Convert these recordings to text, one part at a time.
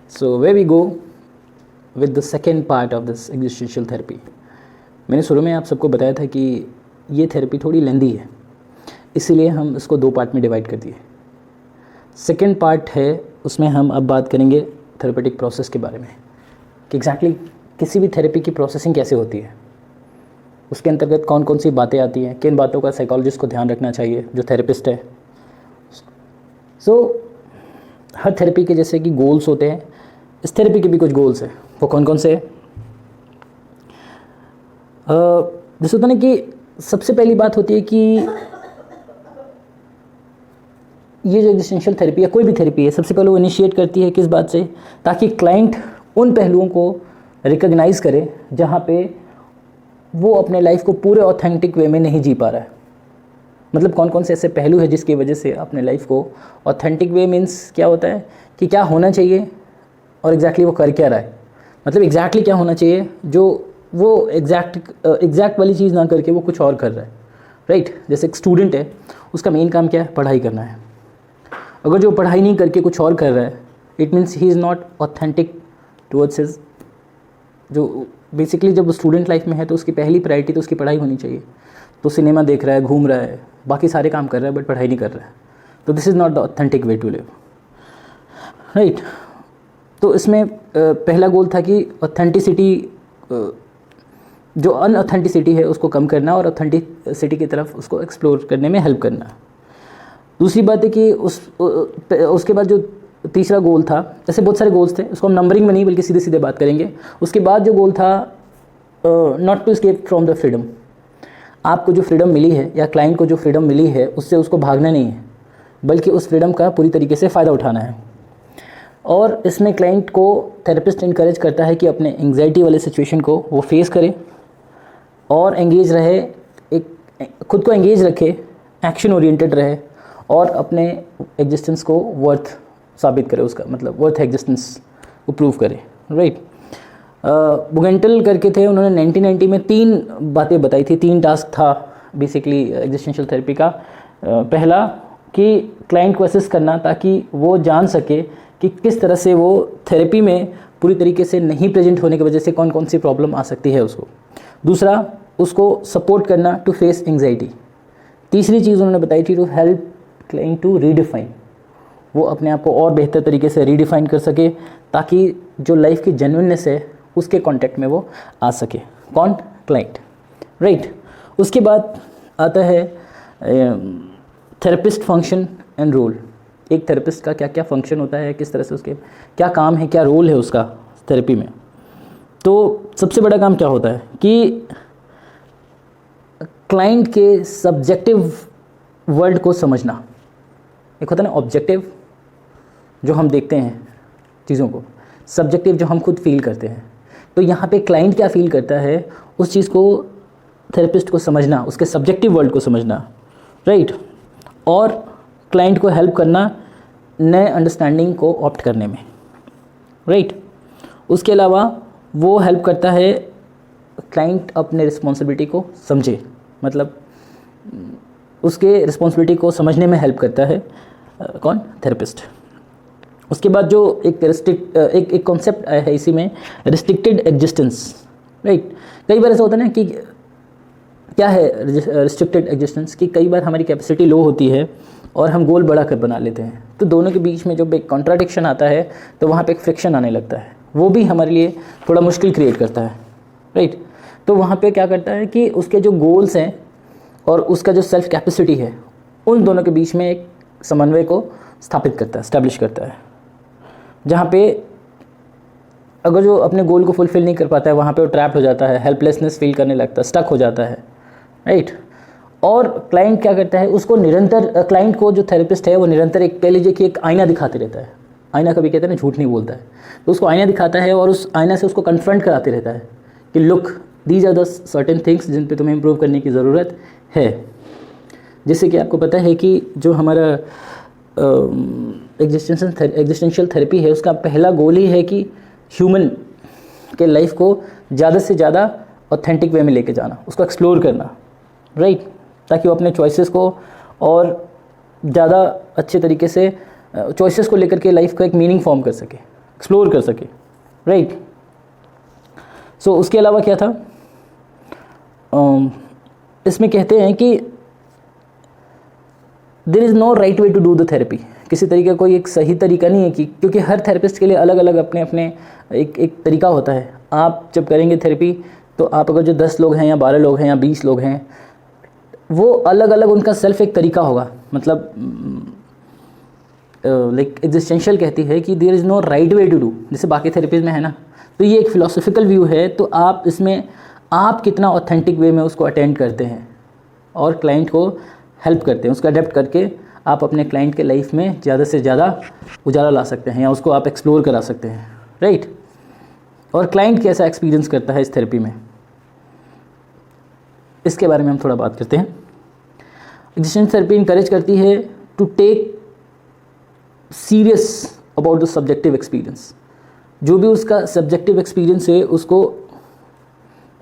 So where we go with the second part of this existential therapy. मैंने शुरू में आप सबको बताया था कि ये थेरेपी थोड़ी लेंदी है, इसीलिए हम इसको दो पार्ट में डिवाइड कर दिए। सेकेंड पार्ट है, उसमें हम अब बात करेंगे थेरेपेटिक प्रोसेस के बारे में कि एग्जैक्टली किसी भी थेरेपी की प्रोसेसिंग कैसे होती है, उसके अंतर्गत कौन कौन सी बातें आती हैं, किन बातों का साइकोलॉजिस्ट को ध्यान रखना चाहिए जो थेरेपिस्ट है। हर थेरेपी के जैसे कि गोल्स होते हैं, इस थेरेपी के भी कुछ गोल्स हैं। वो कौन कौन से हैं? जैसे होता ना कि सबसे पहली बात होती है कि ये जो एग्जिस्टेंशियल थेरेपी या कोई भी थेरेपी है, सबसे पहले वो इनिशिएट करती है किस बात से, ताकि क्लाइंट उन पहलुओं को रिकॉग्नाइज करे जहाँ पे वो अपने लाइफ को पूरे ऑथेंटिक वे में नहीं जी पा रहा है। मतलब कौन कौन से ऐसे पहलू है जिसकी वजह से अपने लाइफ को ऑथेंटिक वे मीन्स क्या होता है कि क्या होना चाहिए और एग्जैक्टली वो कर क्या रहा है। मतलब एग्जैक्टली क्या होना चाहिए जो वो एग्जैक्ट वाली चीज़ ना करके वो कुछ और कर रहा है, राइट। जैसे एक स्टूडेंट है, उसका मेन काम क्या है, पढ़ाई करना है। अगर जो पढ़ाई नहीं करके कुछ और कर रहा है, it means he is not authentic towards his, जो बेसिकली जब वो स्टूडेंट लाइफ में है तो उसकी पहली प्रायोरिटी तो उसकी पढ़ाई होनी चाहिए। तो सिनेमा देख रहा है, घूम रहा है, बाकी सारे काम कर रहा है, बट पढ़ाई नहीं कर रहा है, तो this is not the authentic way to live, right. तो इसमें पहला गोल था कि ऑथेंटिसिटी, जो अनऑथेंटिसिटी है उसको कम करना और ऑथेंटिसिटी की तरफ उसको एक्सप्लोर करने में हेल्प करना। दूसरी बात है कि उसके बाद जो तीसरा गोल था, ऐसे बहुत सारे गोल्स थे, उसको हम नंबरिंग में नहीं बल्कि सीधे सीधे बात करेंगे। उसके बाद जो गोल था, not to escape from the freedom. आपको जो फ्रीडम मिली है या क्लाइंट को जो फ्रीडम मिली है उससे उसको भागना नहीं है, बल्कि उस फ्रीडम का पूरी तरीके से फ़ायदा उठाना है। और इसमें क्लाइंट को थेरेपिस्ट इनकरेज करता है कि अपने एंग्जाइटी वाले सिचुएशन को वो फेस करे और एंगेज रहे, एक खुद को एंगेज रखे, एक्शन ओरिएंटेड रहे और अपने एग्जिस्टेंस को वर्थ साबित करे, उसका मतलब वर्थ एग्जिस्टेंस को प्रूव करे, राइट। बुगेंटल करके थे, उन्होंने 1990 में 3 बातें बताई थी, 3 टास्क था बेसिकली एग्जिस्टेंशियल थेरेपी का। पहला कि क्लाइंट को असिस्ट करना ताकि वो जान सके कि किस तरह से वो थेरेपी में पूरी तरीके से नहीं प्रेजेंट होने की वजह से कौन कौन सी प्रॉब्लम आ सकती है उसको। दूसरा, उसको सपोर्ट करना टू फेस एंग्जाइटी। तीसरी चीज़ उन्होंने बताई थी to help client to redefine, वो अपने आप को और बेहतर तरीके से रीडिफाइन कर सके ताकि जो लाइफ की जेन्युइननेस है उसके कांटेक्ट में वो आ सके। कौन? Client, right. उसके बाद आता है थेरेपिस्ट फंक्शन एंड रोल। एक थेरेपिस्ट का क्या क्या फंक्शन होता है, किस तरह से उसके क्या काम है, क्या रोल है उसका थेरेपी में। तो सबसे बड़ा काम क्या होता है कि क्लाइंट के सब्जेक्टिव वर्ल्ड को समझना। एक होता है ना ऑब्जेक्टिव, जो हम देखते हैं चीज़ों को, सब्जेक्टिव जो हम खुद फील करते हैं। तो यहाँ पे क्लाइंट क्या फील करता है उस चीज़ को थेरेपिस्ट को समझना, उसके सब्जेक्टिव वर्ल्ड को समझना, राइट। और क्लाइंट को हेल्प करना नए अंडरस्टैंडिंग को ऑप्ट करने में, राइट। उसके अलावा वो हेल्प करता है क्लाइंट अपने रिस्पॉन्सिबिलिटी को समझे, मतलब उसके रिस्पॉन्सिबिलिटी को समझने में हेल्प करता है कौन? थेरेपिस्ट। उसके बाद जो एक कॉन्सेप्ट है इसी में, रिस्ट्रिक्टेड एग्जिस्टेंस, राइट। कई बार ऐसा होता है ना कि क्या है रिस्ट्रिक्टेड एग्जिस्टेंस, कि कई बार हमारी कैपेसिटी लो होती है और हम गोल बड़ा कर बना लेते हैं, तो दोनों के बीच में जब एक कॉन्ट्राडिक्शन आता है तो वहाँ पे एक फ्रिक्शन आने लगता है, वो भी हमारे लिए थोड़ा मुश्किल क्रिएट करता है, राइट। तो वहाँ पे क्या करता है कि उसके जो गोल्स हैं और उसका जो सेल्फ कैपेसिटी है, उन दोनों के बीच में एक समन्वय को स्थापित करता है, स्टैब्लिश करता है। जहाँ पे अगर जो अपने गोल को फुलफिल नहीं कर पाता है, वहाँ पे वो ट्रैप हो जाता है, हेल्पलेसनेस फील करने लगता है, स्टक हो जाता है, राइट। और क्लाइंट क्या करता है, उसको निरंतर, क्लाइंट को जो थेरेपिस्ट है वो निरंतर एक, कह लीजिए कि एक आईना दिखाते रहता है। आईना कभी कहते हैं ना, झूठ नहीं बोलता है, तो उसको आईना दिखाता है और उस आईना से उसको कन्फ्रंट कराते रहता है कि look, these are the certain things जिन पे तुम्हें इम्प्रूव करने की ज़रूरत है। जैसे कि आपको पता है कि जो हमारा एग्जिस्टेंशियल थेरेपी है, उसका पहला गोल ही है कि ह्यूमन के लाइफ को ज़्यादा से ज़्यादा ऑथेंटिक वे में लेके जाना, उसको एक्सप्लोर करना, राइट, ताकि वो अपने चॉइसेस को और ज़्यादा अच्छे तरीके से चॉइसेस को लेकर के लाइफ का एक मीनिंग फॉर्म कर सके, एक्सप्लोर कर सके, राइट। सो उसके अलावा क्या था, इसमें कहते हैं कि there is no right way to do the therapy. किसी तरीके का कोई एक सही तरीका नहीं है कि, क्योंकि हर थेरेपिस्ट के लिए अलग अलग अपने अपने एक तरीका होता है। आप जब करेंगे थेरेपी तो आप अगर जो 10 लोग हैं या 12 लोग हैं या 20 लोग हैं, वो अलग अलग उनका सेल्फ एक तरीका होगा। मतलब लाइक एग्जिस्टेंशियल कहती है कि there is no right way to do, जैसे बाकी थेरेपीज में है ना। तो ये एक फ़िलोसफिकल व्यू है। तो आप इसमें आप कितना ऑथेंटिक वे में उसको अटेंड करते हैं और क्लाइंट को हेल्प करते हैं, उसको अडेप्ट करके आप अपने क्लाइंट के लाइफ में ज़्यादा से ज़्यादा उजाला ला सकते हैं या उसको आप एक्सप्लोर करा सकते हैं, राइट। और क्लाइंट कैसा एक्सपीरियंस करता है इस थेरेपी में, इसके बारे में हम थोड़ा बात करते हैं। एग्जिस्टेंशियल थेरेपी इनकरेज करती है to take serious about the subjective experience. जो भी उसका सब्जेक्टिव एक्सपीरियंस है उसको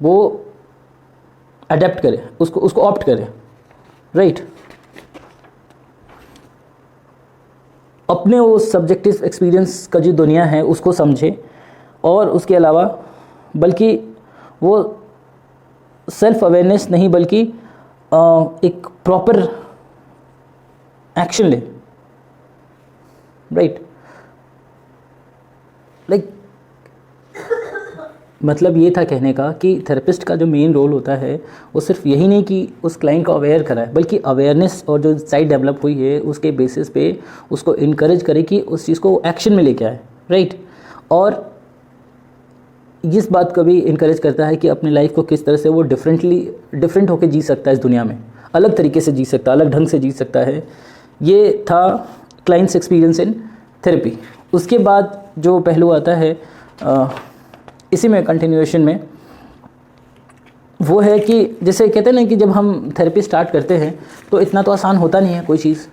वो अडेप्ट करे, उसको ऑप्ट करे, राइट। अपने वो सब्जेक्टिव एक्सपीरियंस का जो दुनिया है उसको समझे, और उसके अलावा बल्कि वो सेल्फ अवेयरनेस नहीं बल्कि एक प्रॉपर एक्शन ले, राइट। लाइक मतलब ये था कहने का कि थेरेपिस्ट का जो मेन रोल होता है वो सिर्फ यही नहीं कि उस क्लाइंट को अवेयर कराए, बल्कि अवेयरनेस और जो साइट डेवलप हुई है उसके बेसिस पे उसको इनकरेज करे कि उस चीज़ को एक्शन में लेके आए, राइट। और इस बात को भी इनकरेज करता है कि अपनी लाइफ को किस तरह से वो डिफरेंट होकर जी सकता है इस दुनिया में, अलग तरीके से जी सकता है, अलग ढंग से जी सकता है। ये था क्लाइंट्स एक्सपीरियंस इन थेरेपी। उसके बाद जो पहलू आता है इसी में कंटिन्यूएशन में, वो है कि जैसे कहते हैं ना कि जब हम थेरेपी स्टार्ट करते हैं तो इतना तो आसान होता नहीं है कोई चीज़,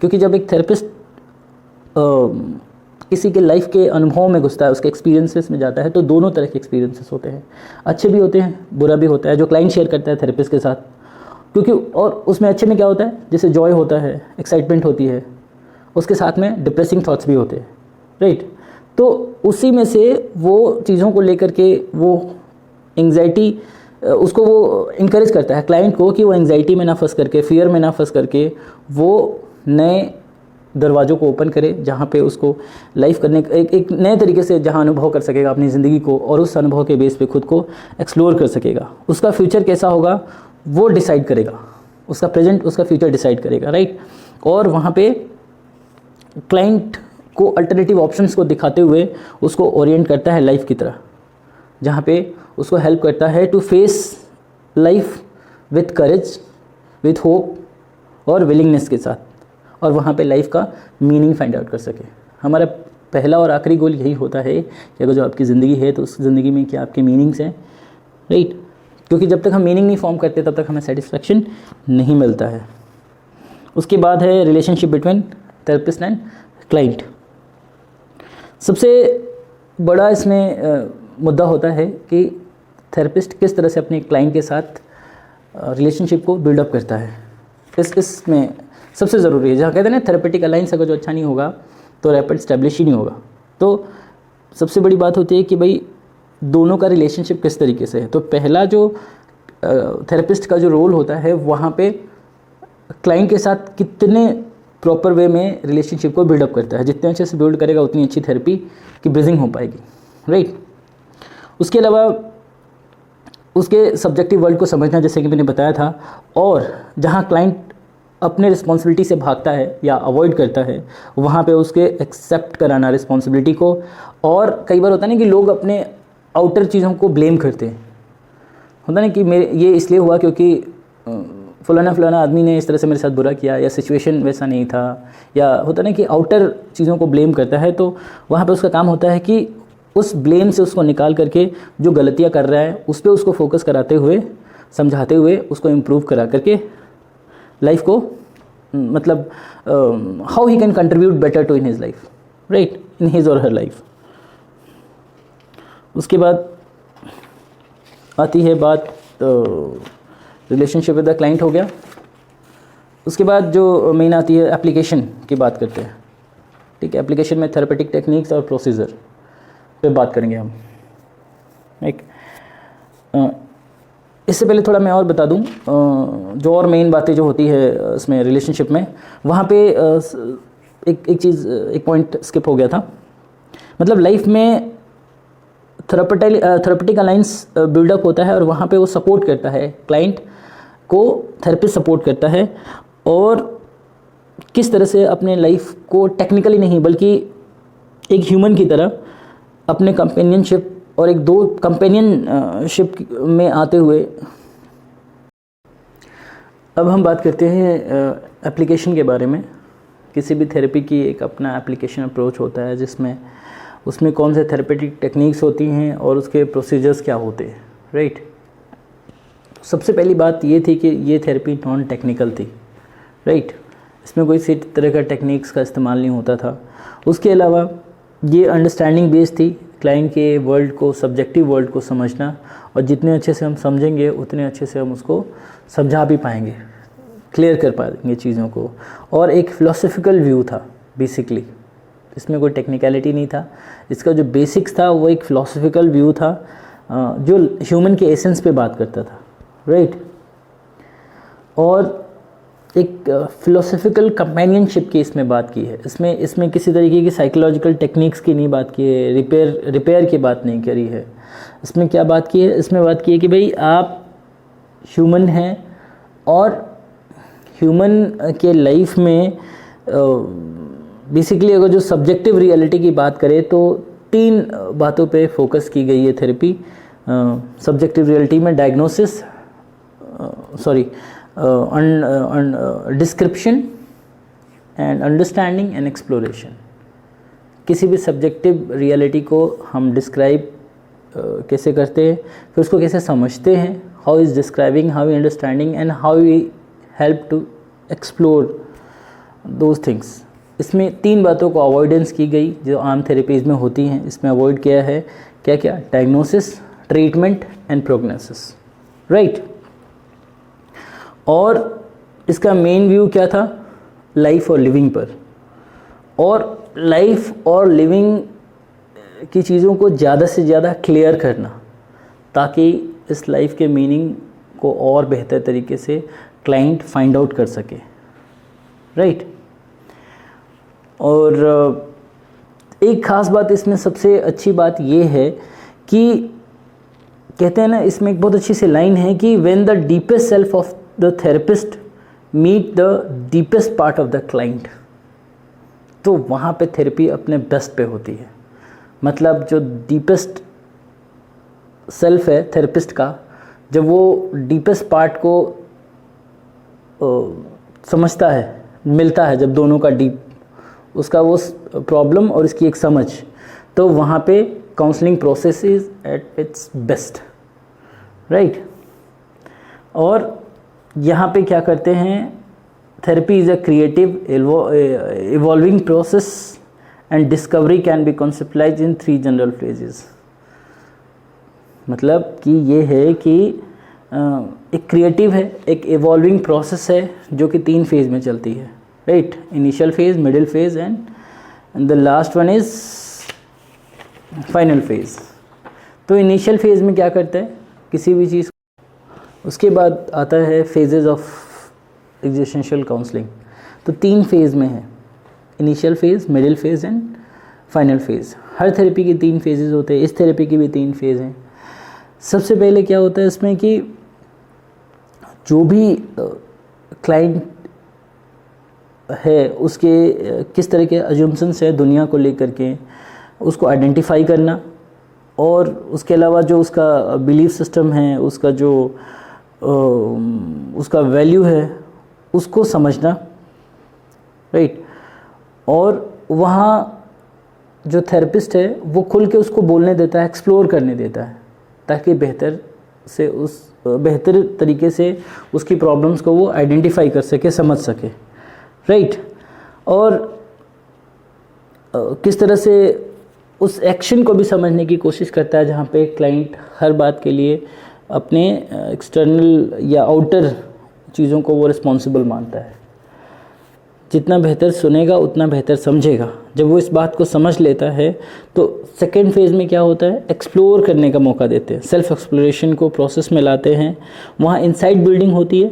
क्योंकि जब एक थेरेपिस्ट किसी के लाइफ के अनुभव में घुसता है, उसके एक्सपीरियंसेस में जाता है, तो दोनों तरह के एक्सपीरियंसेस होते हैं, अच्छे भी होते हैं, बुरा भी होता है, जो क्लाइंट शेयर करता है थेरेपिस्ट के साथ। क्योंकि और उसमें अच्छे में क्या होता है, जैसे जॉय होता है, एक्साइटमेंट होती है, उसके साथ में डिप्रेसिंग थॉट्स भी होते हैं, राइट। तो उसी में से वो चीज़ों को लेकर के वो एंग्जाइटी, उसको वो इनकरेज करता है क्लाइंट को कि वो एंग्जाइटी में ना फंस करके, फियर में ना फंस करके वो नए दरवाज़ों को ओपन करे, जहाँ पे उसको लाइफ करने एक नए तरीके से जहाँ अनुभव कर सकेगा अपनी ज़िंदगी को, और उस अनुभव के बेस पे खुद को एक्सप्लोर कर सकेगा। उसका फ्यूचर कैसा होगा वो डिसाइड करेगा, उसका प्रेजेंट उसका फ्यूचर डिसाइड करेगा, राइट। और वहाँ पे क्लाइंट को अल्टरनेटिव ऑप्शंस को दिखाते हुए उसको ओरिएंट करता है लाइफ की तरह, जहाँ पे उसको हेल्प करता है to face life with courage, with hope और विलिंगनेस के साथ, और वहाँ पे लाइफ का मीनिंग फाइंड आउट कर सके। हमारा पहला और आखिरी गोल यही होता है कि अगर जो आपकी ज़िंदगी है तो उस ज़िंदगी में क्या आपके मीनिंग्स हैं, राइट। क्योंकि जब तक हम मीनिंग नहीं फॉर्म करते तब तक हमें सेटिस्फेक्शन नहीं मिलता है। उसके बाद है relationship between therapist and client. सबसे बड़ा इसमें मुद्दा होता है कि थेरेपिस्ट किस तरह से अपने क्लाइंट के साथ रिलेशनशिप को बिल्डअप करता है। इसमें सबसे ज़रूरी है, जहाँ कहते हैं ना थेरेपेटिक अलाइंस अगर जो अच्छा नहीं होगा तो रैपिड स्टैब्लिश ही नहीं होगा। तो सबसे बड़ी बात होती है कि भाई दोनों का रिलेशनशिप किस तरीके से है। तो पहला जो थेरेपिस्ट का जो रोल होता है वहाँ पे क्लाइंट के साथ कितने प्रॉपर वे में रिलेशनशिप को बिल्डअप करता है। जितने अच्छे से बिल्ड करेगा उतनी अच्छी थेरेपी की ब्रिजिंग हो पाएगी, राइट। उसके अलावा उसके सब्जेक्टिव वर्ल्ड को समझना, जैसे कि मैंने बताया था, और जहाँ क्लाइंट अपने रिस्पॉन्सिबिलिटी से भागता है या अवॉइड करता है वहाँ पे उसके एक्सेप्ट कराना रिस्पॉन्सिबिलिटी को। और कई बार होता है ना कि लोग अपने आउटर चीज़ों को ब्लेम करते हैं, होता ना कि मेरे ये इसलिए हुआ क्योंकि फलाना आदमी ने इस तरह से मेरे साथ बुरा किया, या सिचुएशन वैसा नहीं था, या होता ना कि आउटर चीज़ों को ब्लेम करता है। तो वहाँ पे उसका काम होता है कि उस ब्लेम से उसको निकाल करके जो गलतियाँ कर रहा है उस पर उसको फोकस कराते हुए, समझाते हुए उसको इम्प्रूव करा करके लाइफ को, मतलब how he can contribute better to in his life, right, in his or her life. उसके बाद आती है बात रिलेशनशिप विद द क्लाइंट हो गया। उसके बाद जो मेन आती है एप्लीकेशन की बात करते हैं। ठीक है, एप्लीकेशन में थेरेपेटिक टेक्निक्स और प्रोसीजर पे बात करेंगे हम। एक इससे पहले थोड़ा मैं और बता दूं, जो और मेन बातें जो होती है इसमें रिलेशनशिप में, वहाँ पे एक पॉइंट स्किप हो गया था। मतलब लाइफ में थेरेपेटिक अलाइंस बिल्डअप होता है और वहाँ पे वो सपोर्ट करता है क्लाइंट को, थेरेपिस्ट सपोर्ट करता है, और किस तरह से अपने लाइफ को टेक्निकली नहीं बल्कि एक ह्यूमन की तरह अपने कंपेनियनशिप और एक दो कंपेनियनशिप में आते हुए। अब हम बात करते हैं एप्लीकेशन के बारे में। किसी भी थेरेपी की एक अपना एप्लीकेशन अप्रोच होता है, जिसमें उसमें कौन से थेरेपेटिक टेक्निक्स होती हैं और उसके प्रोसीजर्स क्या होते हैं, राइट। सबसे पहली बात ये थी कि ये थेरेपी नॉन टेक्निकल थी, राइट। इसमें कोई सी तरह का टेक्निक्स का इस्तेमाल नहीं होता था। उसके अलावा ये अंडरस्टैंडिंग बेस्ड थी, क्लाइंट के वर्ल्ड को, सब्जेक्टिव वर्ल्ड को समझना, और जितने अच्छे से हम समझेंगे उतने अच्छे से हम उसको समझा भी पाएंगे, क्लियर कर पाएंगे चीज़ों को। और एक फ़िलोसफिकल व्यू था बेसिकली, इसमें कोई टेक्निकलिटी नहीं था। इसका जो बेसिक्स था वो एक फ़िलोसफिकल व्यू था जो ह्यूमन के एसेंस पे बात करता था, राइट। और एक फ़िलोसफिकल कंपेनियनशिप की इसमें बात की है। इसमें किसी तरीके की साइकोलॉजिकल टेक्निक्स की नहीं बात की है, रिपेयर की बात नहीं करी है। इसमें क्या बात की है, इसमें बात की है कि भाई आप ह्यूमन हैं, और ह्यूमन के लाइफ में बेसिकली अगर जो सब्जेक्टिव रियलिटी की बात करें तो 3 बातों पे फोकस की गई है थेरेपी। सब्जेक्टिव रियलिटी में diagnosis, description and understanding and exploration. किसी भी सब्जेक्टिव रियलिटी को हम डिस्क्राइब कैसे करते हैं, फिर उसको कैसे समझते हैं, how is describing, how is understanding and how we help to explore those things. इसमें 3 बातों को अवॉइडेंस की गई जो आम थेरेपीज़ में होती हैं। इसमें अवॉइड किया है क्या क्या, diagnosis, treatment and prognosis, right. और इसका मेन व्यू क्या था, लाइफ और लिविंग पर, और लाइफ और लिविंग की चीज़ों को ज़्यादा से ज़्यादा क्लियर करना, ताकि इस लाइफ के मीनिंग को और बेहतर तरीके से क्लाइंट फाइंड आउट कर सके, राइट। और एक ख़ास बात इसमें, सबसे अच्छी बात ये है कि कहते हैं ना, इसमें एक बहुत अच्छी सी लाइन है कि when the deepest self of the therapist meet the deepest part of the client, तो वहाँ पे थेरेपी अपने बेस्ट पे होती है। मतलब जो डीपेस्ट सेल्फ है थेरेपिस्ट का, जब वो डीपेस्ट पार्ट को समझता है, मिलता है, जब दोनों का डीप, उसका वो प्रॉब्लम और इसकी एक समझ, तो वहाँ पे counselling process is at its best, right. और यहाँ पे क्या करते हैं, therapy is a creative evolving process and discovery can be conceptualise in 3 general phases. मतलब कि ये है कि एक क्रिएटिव है, एक इवॉल्विंग प्रोसेस है जो कि 3 फेज़ में चलती है, right. Initial phase, middle phase and the last one is final phase. तो इनिशियल फेज़ में क्या करते हैं किसी भी चीज़, उसके बाद आता है फेजेस ऑफ एग्जिस्टेंशियल काउंसलिंग। तो 3 फेज़ में है, initial phase, middle phase and final phase. Her therapy के 3 फेजेस होते हैं, इस थेरेपी की भी 3 फेज़ हैं। सबसे पहले क्या होता है इसमें कि जो भी क्लाइंट है उसके किस तरह के अजम्पशंस है दुनिया को लेकर के, उसको आइडेंटिफाई करना, और उसके अलावा जो उसका बिलीफ सिस्टम है, उसका जो उसका वैल्यू है, उसको समझना, राइट। और वहाँ जो थेरेपिस्ट है वो खुल के उसको बोलने देता है, एक्सप्लोर करने देता है, ताकि बेहतर तरीके से उसकी प्रॉब्लम्स को वो आइडेंटिफाई कर सके, समझ सके, राइट। और किस तरह से उस एक्शन को भी समझने की कोशिश करता है, जहाँ पे क्लाइंट हर बात के लिए अपने एक्सटर्नल या आउटर चीज़ों को वो रिस्पॉन्सिबल मानता है। जितना बेहतर सुनेगा उतना बेहतर समझेगा। जब वो इस बात को समझ लेता है तो सेकेंड फेज़ में क्या होता है, एक्सप्लोर करने का मौका देते हैं, सेल्फ एक्सप्लोरेशन को प्रोसेस में लाते हैं। वहाँ इनसाइट बिल्डिंग होती है,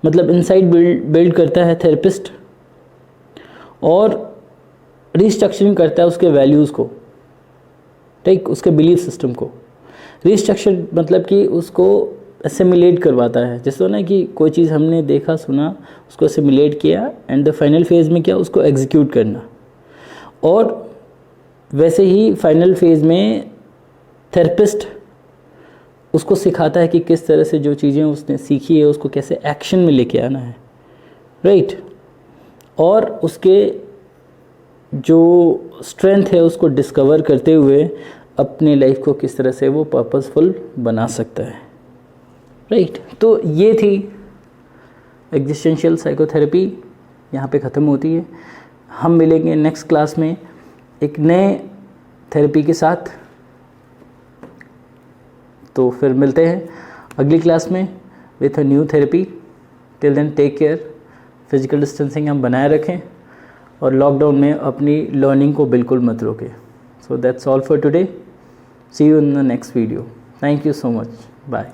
मतलब इनसाइट बिल्ड करता है थेरेपिस्ट, और रिस्ट्रक्चरिंग करता है उसके वैल्यूज़ को, ठीक, उसके बिलीफ सिस्टम को। रिस्ट्रक्चर मतलब कि उसको असिमिलेट करवाता है, जैसे ना कि कोई चीज़ हमने देखा सुना, उसको असिमिलेट किया, एंड द फाइनल फेज़ में क्या, उसको एग्जीक्यूट करना। और वैसे ही फाइनल फेज़ में थेरेपिस्ट उसको सिखाता है कि किस तरह से जो चीज़ें उसने सीखी है उसको कैसे एक्शन में लेके आना है, राइट। और उसके जो स्ट्रेंथ है उसको डिस्कवर करते हुए अपने लाइफ को किस तरह से वो पर्पसफुल बना सकता है, राइट। तो ये थी एग्जिस्टेंशियल साइकोथेरेपी, यहाँ पे ख़त्म होती है। हम मिलेंगे नेक्स्ट क्लास में एक नए थेरेपी के साथ। तो फिर मिलते हैं अगली क्लास में with a new therapy. Till then take care, physical distancing हम बनाए रखें और लॉकडाउन में अपनी लर्निंग को बिल्कुल मत रोकें। So that's all for today, see you in the next video. Thank you so much, bye.